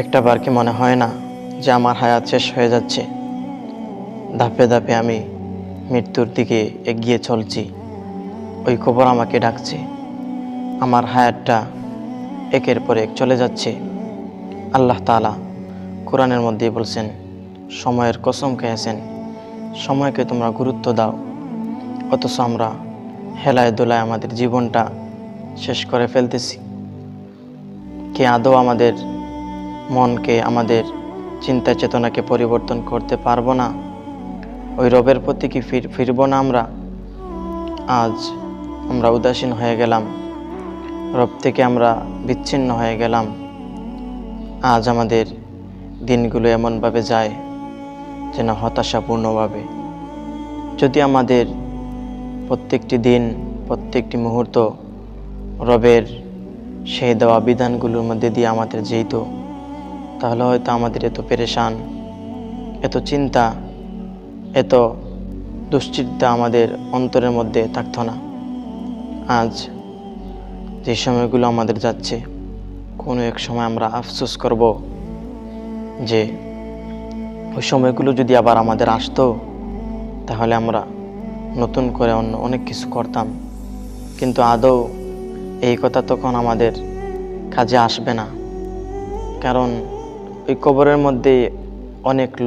একটা বার কি মনে হয় না যে আমার হায়াত শেষ হয়ে যাচ্ছে? ধাপে ধাপে আমি মৃত্যুর দিকে এগিয়ে চলছি। ওই খবর আমাকে ডাকছে। আমার হায়াতটা একের পর এক চলে যাচ্ছে। আল্লাহ তাআলা কোরআনের মধ্যেই বলছেন, সময়ের কসম খেয়েছেন, সময়কে তোমরা গুরুত্ব দাও। অথচ আমরা হেলায় দোলায় আমাদের জীবনটা শেষ করে ফেলতেছি। কে আদৌ আমাদের মনকে, আমাদের চিন্তা চেতনাকে পরিবর্তন করতে পারবো না? ওই রবের প্রতি কি ফিরবো না আমরা? আজ আমরা উদাসীন হয়ে গেলাম, রব থেকে আমরা বিচ্ছিন্ন হয়ে গেলাম। আজ আমাদের দিনগুলো এমনভাবে যায় যেন হতাশাপূর্ণভাবে। যদি আমাদের প্রত্যেকটি দিন, প্রত্যেকটি মুহূর্ত রবের সেই দেওয়া বিধানগুলোর মধ্যে দিয়ে আমাদের যেত, তাহলে হয়তো আমাদের এত পেরেশান, এত চিন্তা, এত দুশ্চিন্তা আমাদের অন্তরের মধ্যে থাকতো না। আজ যে সময়গুলো আমাদের যাচ্ছে, কোনো এক সময় আমরা আফসোস করব যে ওই সময়গুলো যদি আবার আমাদের আসতো, তাহলে আমরা নতুন করে অন্য অনেক কিছু করতাম। কিন্তু আদৌ এই কথা তখন আমাদের কাজে আসবে না, কারণ ওই কবরের মধ্যে অনেক লোক